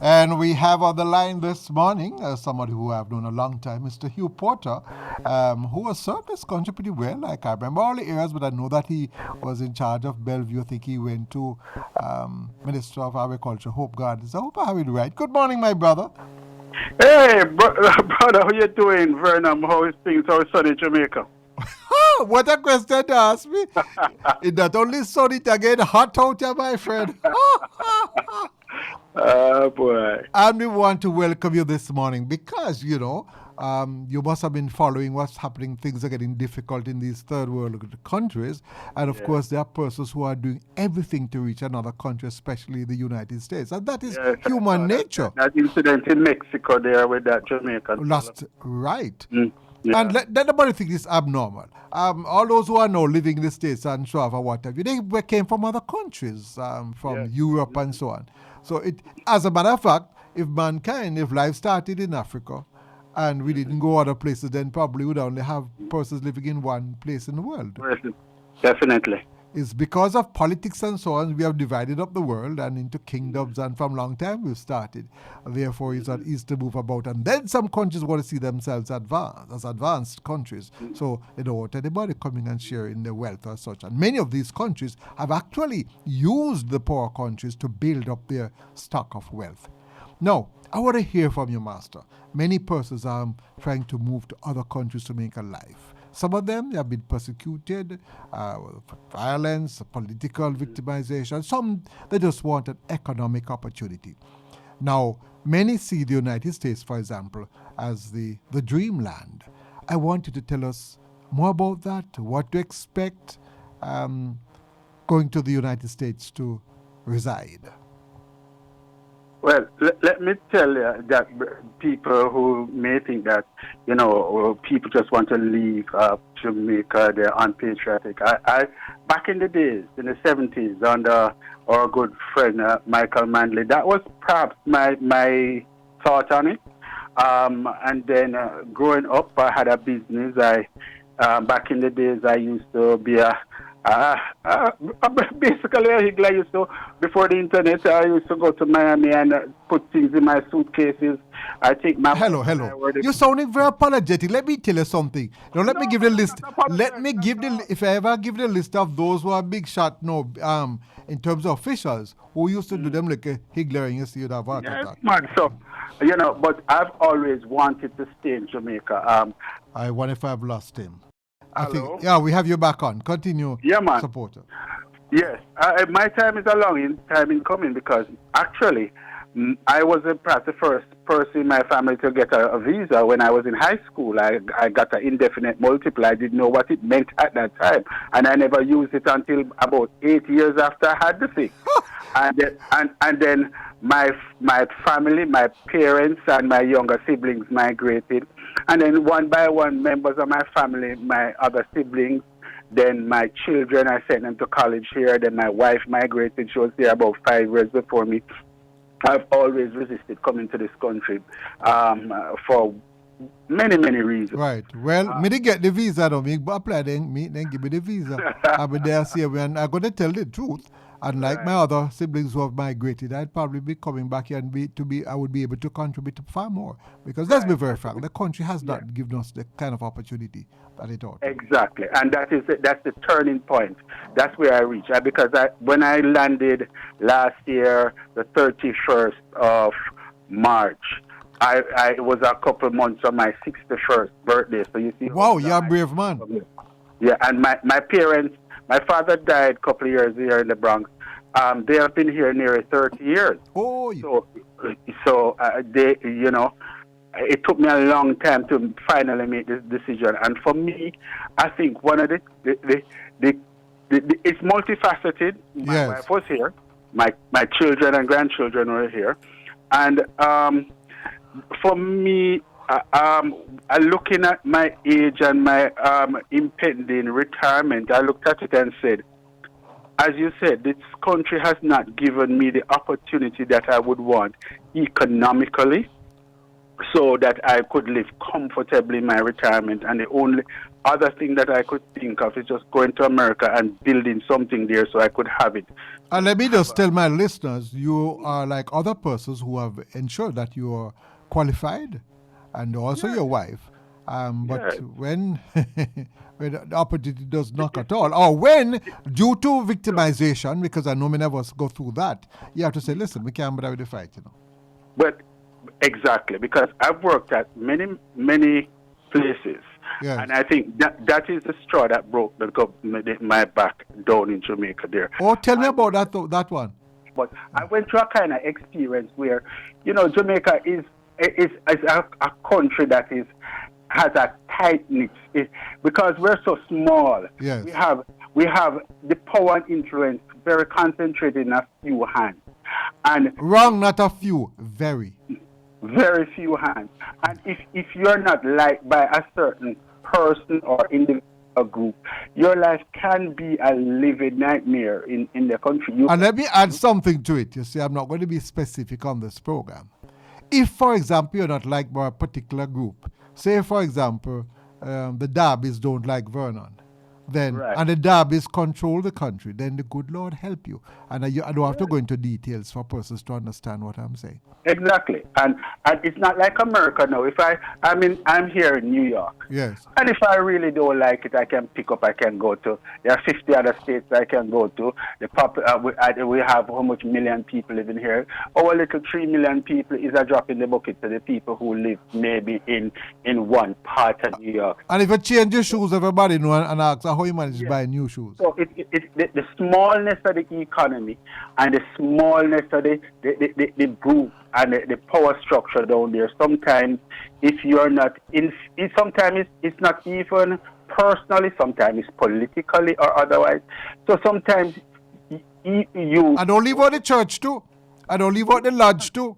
And we have on the line this morning somebody who I've known a long time, Mr. Hugh Porter, who has served this country pretty well. I can't remember all the areas, but I know that he was in charge of Bellevue. I think he went to Minister of Agriculture, Hope Gardens. I hope I have it right. Good morning, my brother. Hey, brother, how you doing, Vernon? How is things? How is sunny Jamaica? What a question to ask me. It's not only sunny, it's again hot out here, my friend. Oh, boy. And we want to welcome you this morning because, you must have been following what's happening. Things are getting difficult in these third world countries. And, of course, there are persons who are doing everything to reach another country, especially the United States. And that is human nature. That incident in Mexico there with that Jamaican. Right. Yeah. And let nobody think it's abnormal. All those who are now living in the States and so on, what have you, they came from other countries, from Europe and so on. So, as a matter of fact, if life started in Africa and we didn't go other places, then probably we'd only have persons living in one place in the world. Definitely. It's because of politics and so on, we have divided up the world and into kingdoms, and from long time we've started. Therefore, it's not easy to move about. And then some countries want to see themselves as advanced countries. So they don't want anybody coming and sharing their wealth or such. And many of these countries have actually used the poor countries to build up their stock of wealth. Now, I want to hear from you, Master. Many persons are trying to move to other countries to make a life. Some of them have been persecuted, violence, political victimization. Some, they just want an economic opportunity. Now, many see the United States, for example, as the dreamland. I want you to tell us more about that, what to expect going to the United States to reside. Well, let me tell you that people who may think that, people just want to leave Jamaica, they're unpatriotic. I back in the days, in the 70s, under our good friend Michael Manley, that was perhaps my thought on it. And then growing up, I had a business. Back in the days, I used to be basically a higgler. Before the internet, I used to go to Miami and put things in my suitcases. I take my... Hello. You're sounding very apologetic. Let me tell you something. Now, let me give the list. If I ever give the list of those who are big shot, in terms of officials, who used to do them like a higgler, and you see you'd have heart attack. Man, so, but I've always wanted to stay in Jamaica. I wonder if I've lost him. Hello? I think, we have you back on. Continue, supporter. Yes, my time is a long time in coming because actually I was perhaps the first person in my family to get a visa when I was in high school. I got an indefinite multiple. I didn't know what it meant at that time, and I never used it until about 8 years after I had the thing. and then my family, my parents, and my younger siblings migrated. And then one by one, members of my family, my other siblings, then my children, I sent them to college here. Then my wife migrated. She was here about 5 years before me. I've always resisted coming to this country for many, many reasons. Right. Well, me to get the visa, though. Me apply then give me the visa. I'll be there, see when I'm going to tell the truth. Unlike my other siblings who have migrated, I'd probably be coming back here and I would be able to contribute far more. Because let's be very frank, the country has not given us the kind of opportunity that it ought. Exactly, and that's the turning point. That's where I reach. Because when I landed last year, the 31st of March, I was a couple months on my 61st birthday. So you see. Wow, you're a brave man. Yeah, and my parents. My father died a couple of years here in the Bronx. They have been here nearly 30 years. Oh, so they, it took me a long time to finally make this decision. And for me, I think one of it's multifaceted. My wife was here. My children and grandchildren were here. And for me, looking at my age and my impending retirement, I looked at it and said, as you said, this country has not given me the opportunity that I would want economically so that I could live comfortably in my retirement. And the only other thing that I could think of is just going to America and building something there so I could have it And let me just tell my listeners, you are like other persons who have ensured that you are qualified, and also your wife. But when when the opportunity does knock at all, or when due to victimization, because I know many of us go through that, you have to say, listen, we can't bother with the fight, But exactly, because I've worked at many places. Yes. And I think that is the straw that broke my back down in Jamaica there. Oh, tell me about that one. But I went through a kind of experience where, Jamaica is a country that has a tight knit, because we're so small. Yes. We have the power and influence very concentrated in a few hands. And wrong, not a few, very few hands. And if you're not liked by a certain person or individual group, your life can be a living nightmare in the country. And let me add something to it. You see, I'm not going to be specific on this program. If, for example, you're not liked by a particular group, say, for example, the Darbies don't like Vernon, then, right. And the Darbies control the country, then the good Lord help you. And I don't have to go into details for persons to understand what I'm saying. Exactly. And it's not like America now. I'm here in New York. Yes. And if I really don't like it, I can go to, there are 50 other states I can go to. We have how much million people living here. Our little 3 million people is a drop in the bucket to the people who live maybe in one part of New York. And if you change your shoes, everybody know and ask how you manage to buy new shoes. So the smallness of the economy and the smallness of the group and the power structure down there. Sometimes, if you're not sometimes it's not even personally. Sometimes it's politically or otherwise. So sometimes you. I don't leave out the church too. I don't leave out the lodge too.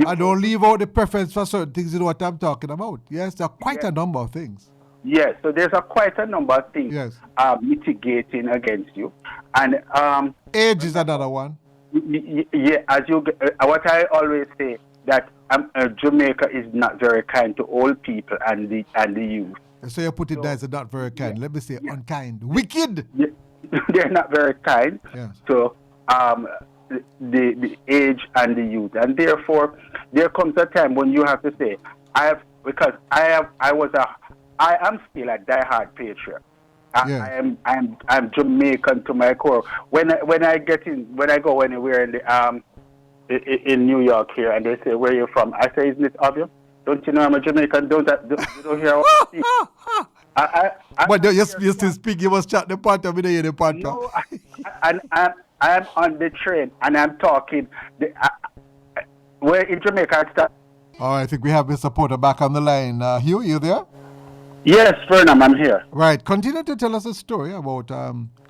I don't leave out the preference for certain things. You know what I'm talking about? Yes, there are quite a number of things. Yes, so there's quite a number of things mitigating against you, and age is another one. Yeah, what I always say that Jamaica is not very kind to old people and the youth. So you put it there as not very kind. Let me say unkind, wicked. Yeah, they're not very kind to the age and the youth, and therefore there comes a time when you have to say, I am still a diehard patriot. I'm Jamaican to my core. When I go anywhere in New York here, and they say, "Where are you from?" I say, "Isn't it obvious? Don't you know I'm a Jamaican? You don't hear how I speak." But you still speak. You must chat the part of me, the part. No, I'm on the train and I'm talking. Where in Jamaica I start. Oh, I think we have Mr. Porter back on the line. Hugh, you there? Yes, Fernam, I'm here. Right. Continue to tell us a story about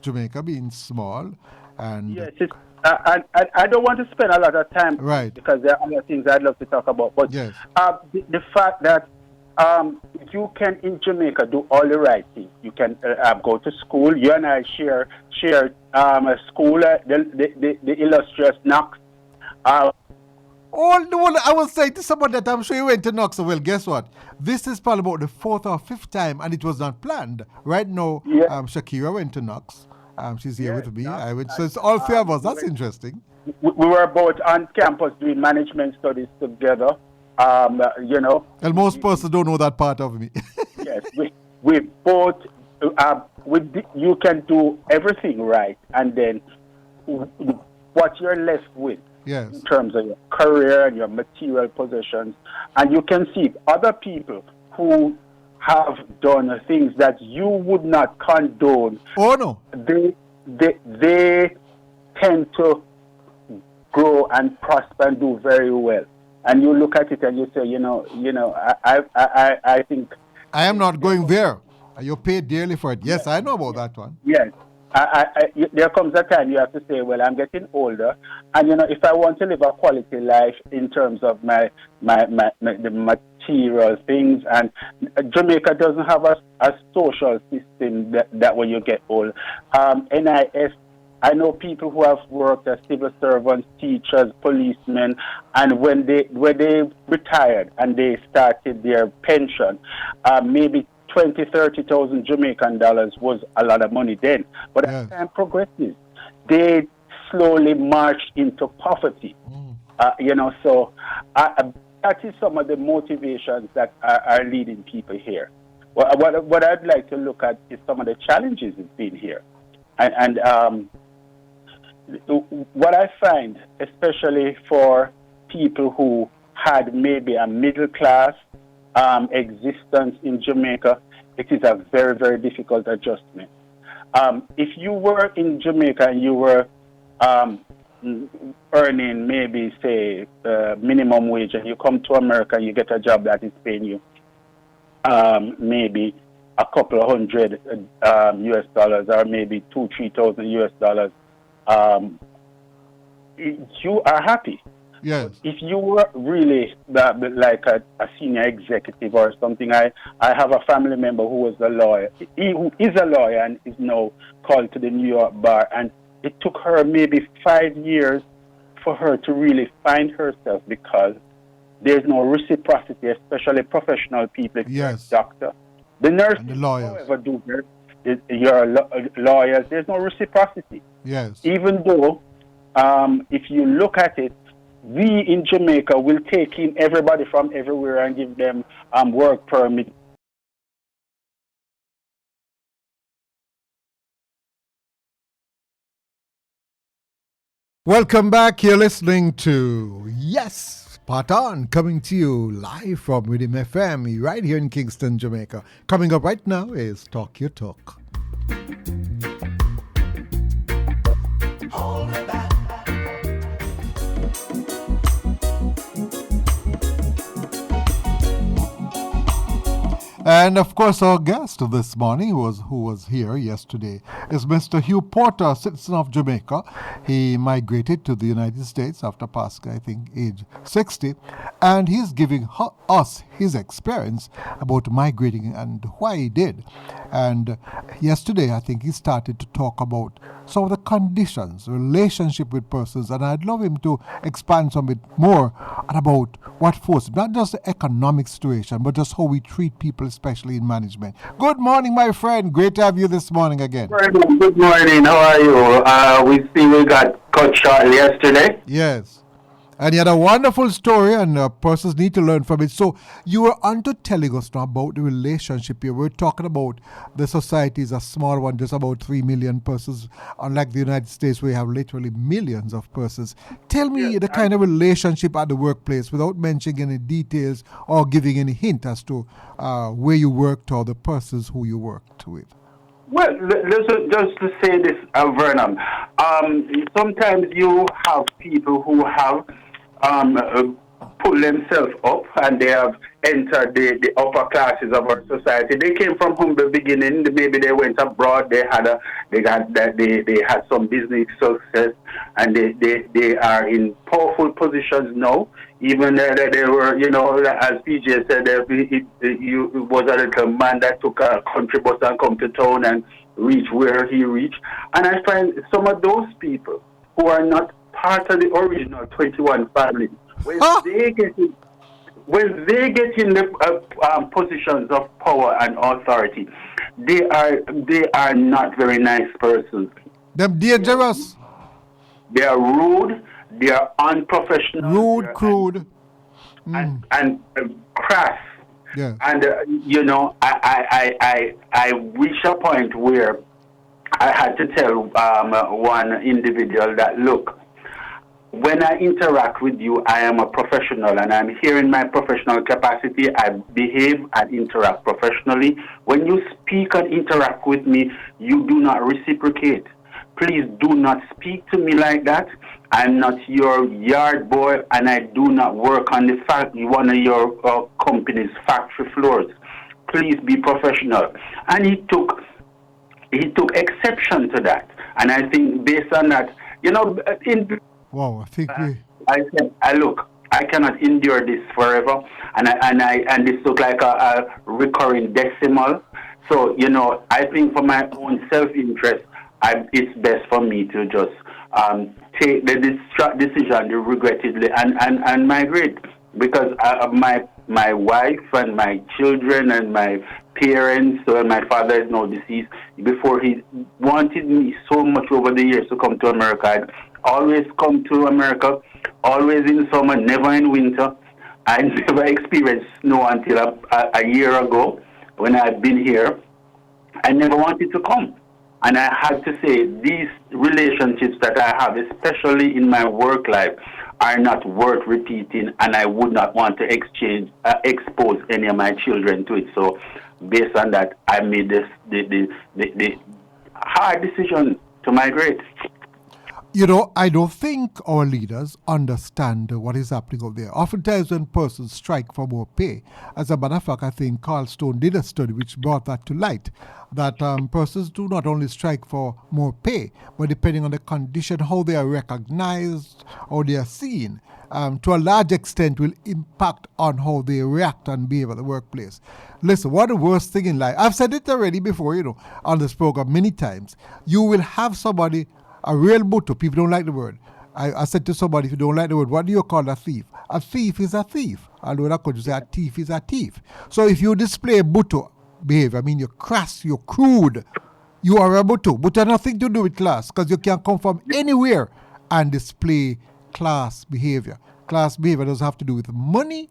Jamaica being small. And yes, I don't want to spend a lot of time because there are other things I'd love to talk about. But yes. The fact that you can in Jamaica do all the right things. You can go to school. You and I share a school, the illustrious Knox. I will say to someone that I'm sure you went to Knox. Well, guess what? This is probably about the 4th or 5th time, and it was not planned. Right now, Shakira went to Knox. She's here with me. I went. So it's all 3 of us. That's interesting. We were both on campus doing management studies together. And most persons don't know that part of me. Yes, we both. You can do everything right, and then what you're left with. Yes. In terms of your career and your material possessions. And you can see other people who have done things that you would not condone. Oh, no. They tend to grow and prosper and do very well. And you look at it and you say, I think... I am not going there. You paid dearly for it. Yes, I know about that one. Yes. There comes a time you have to say, well, I'm getting older, and if I want to live a quality life in terms of the material things, and Jamaica doesn't have a social system that when you get old. NIS, I know people who have worked as civil servants, teachers, policemen, and when they retired and they started their pension, maybe 30,000 Jamaican dollars was a lot of money then. But as time progresses, they slowly marched into poverty. So that is some of the motivations that are leading people here. What I'd like to look at is some of the challenges it's been here. And what I find, especially for people who had maybe a middle class existence in Jamaica, it is a very, very difficult adjustment. If you were in Jamaica and you were earning maybe, say, minimum wage, and you come to America and you get a job that is paying you maybe a couple of hundred US dollars, or maybe $2,000-3,000 US dollars, you are happy. Yes. If you were really like a senior executive or something, I have a family member who was a lawyer. Who is a lawyer and is now called to the New York bar, and it took her maybe 5 years for her to really find herself, because there's no reciprocity, especially professional people. Yes. Doctor, the nurse, and the lawyers. however, do your lawyers. There's no reciprocity. Yes. Even though, if you look at it, we in Jamaica will take in everybody from everywhere and give them work permit. Welcome back. You're listening to Spot On, coming to you live from Rhythm FM right here in Kingston, Jamaica. Coming up right now is Talk Your Talk. And of course, our guest this morning, who was here yesterday, is Mr. Hugh Porter, citizen of Jamaica. He migrated to the United States after passing, I think, age 60, and he's giving us his experience about migrating and why he did. And yesterday, I think he started to talk about some of the conditions, relationship with persons, and I'd love him to expand some bit more about what forces, not just the economic situation, but just how we treat people, especially in management. Good morning, my friend. Great to have you this morning again. Good morning. How are you? We see we got cut short yesterday. Yes. And you had a wonderful story, and persons need to learn from it. So you were on to telling us now about the relationship here. We're talking about the society is a small one, just about 3 million persons, unlike the United States where you have literally millions of persons. Tell me the kind of relationship at the workplace without mentioning any details or giving any hint as to where you worked or the persons who you worked with. Well, just to say this, Vernon, sometimes you have people who have pull themselves up, and they have entered the upper classes of our society. They came from humble beginning. Maybe they went abroad. They had some business success, and they are in powerful positions now. Even they were, as PJ said, he was a little man that took a country bus and come to town and reach where he reached. And I find some of those people who are not part of the original 21 family, when they get in the positions of power and authority, they are not very nice persons. They're dangerous. They are rude. They are unprofessional. Rude, crude, and crass. Yeah. And I reached a point where I had to tell one individual that, look, when I interact with you, I am a professional, and I'm here in my professional capacity. I behave and interact professionally. When you speak and interact with me, you do not reciprocate. Please do not speak to me like that. I'm not your yard boy, and I do not work on one of your company's factory floors. Please be professional. And he took exception to that. And I think based on that, wow, I think I said, look, I cannot endure this forever, and this looked like a recurring decimal. So I think for my own self-interest, it's best for me to just take the decision regrettably and migrate, because my wife and my children and my parents, and my father is now deceased, before he wanted me so much over the years to come to America, always come to America, always in summer, never in winter. I never experienced snow until a year ago when I've been here. I never wanted to come. And I had to say, these relationships that I have, especially in my work life, are not worth repeating, and I would not want to expose any of my children to it. So, based on that, I made the hard decision to migrate. You know, I don't think our leaders understand what is happening out there. Oftentimes when persons strike for more pay, as a matter of fact, I think Carl Stone did a study which brought that to light, that persons do not only strike for more pay, but depending on the condition, how they are recognized, how they are seen, to a large extent will impact on how they react and behave at the workplace. Listen, what the worst thing in life, I've said it already before, on this program many times, you will have somebody, a real buto, people don't like the word. I said to somebody, if you don't like the word, what do you call a thief? A thief is a thief. Although I could say a thief is a thief. So if you display buto behavior, I mean you're crass, you're crude, you are a buto. Buto has nothing to do with class, because you can come from anywhere and display class behavior. Class behavior doesn't have to do with money,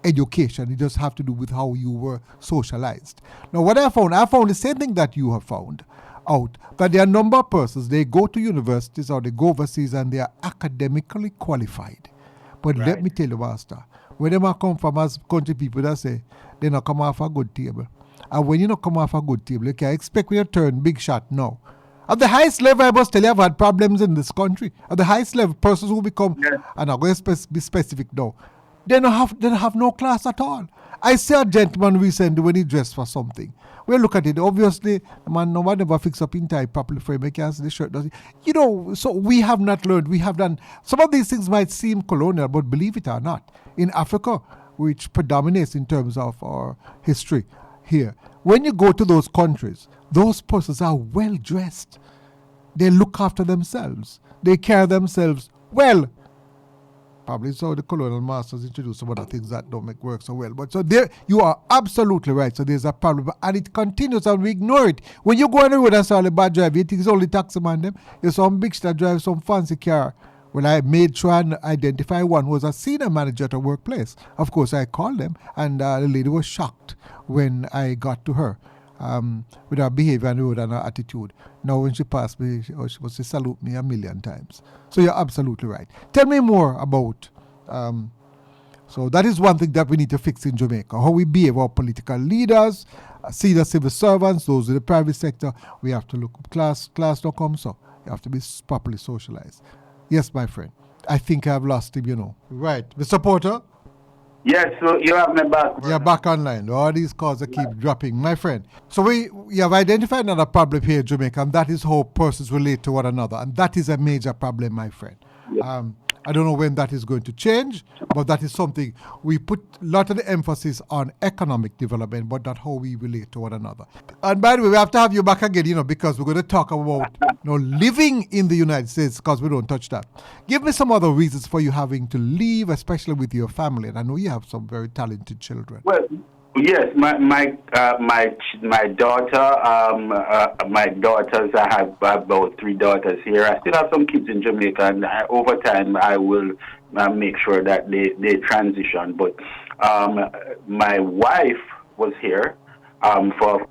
education. It just have to do with how you were socialized. Now what I found the same thing that you have found out, that there are a number of persons, they go to universities or they go overseas and they are academically qualified. But Right. let me tell you, Master, when they come from as country people that say they not come off a good table. And when you not come off a good table, you can expect when you turn big shot now. At the highest level, I must tell you, I've had problems in this country. At the highest level, persons who become, and I'm going to be specific now, they don't have no class at all. I saw a gentleman recently when he dressed for something. Well, look at it. Obviously, man, no one never fix up in tie properly for him. He can't see the shirt, does he? So we have not learned. We have done. Some of these things might seem colonial, but believe it or not, in Africa, which predominates in terms of our history here, when you go to those countries, those persons are well dressed. They look after themselves. They carry themselves well. Probably so the colonial masters introduced some other things that don't make work so well. But so there, you are absolutely right. So there's a problem. And it continues and we ignore it. When you go on the road and saw the bad driver, you think it's only taxi man them. There's some big that drive some fancy car. Well, I made sure and identify one who was a senior manager at a workplace. Of course, I called them and the lady was shocked when I got to her. With her behavior and her attitude. Now when she passed me, she salute me a million times. So you're absolutely right. Tell me more about, so that is one thing that we need to fix in Jamaica. How we behave, our political leaders, senior civil servants, those in the private sector. We have to look, class don't come, so you have to be properly socialized. Yes, my friend. I think I've lost him, Right. Mr. Porter? Yes, so you have me back. You're back online. All these calls that keep dropping. My friend, so we have identified another problem here in Jamaica, and that is how persons relate to one another. And that is a major problem, my friend. Yes. I don't know when that is going to change, but that is something we put a lot of the emphasis on economic development, but not how we relate to one another. And by the way, we have to have you back again, because we're going to talk about living in the United States, because we don't touch that. Give me some other reasons for you having to leave, especially with your family. And I know you have some very talented children. Well, yes, my daughter, my daughters. I have about 3 daughters here. I still have some kids in Jamaica, and over time I will make sure that they transition. But my wife was here for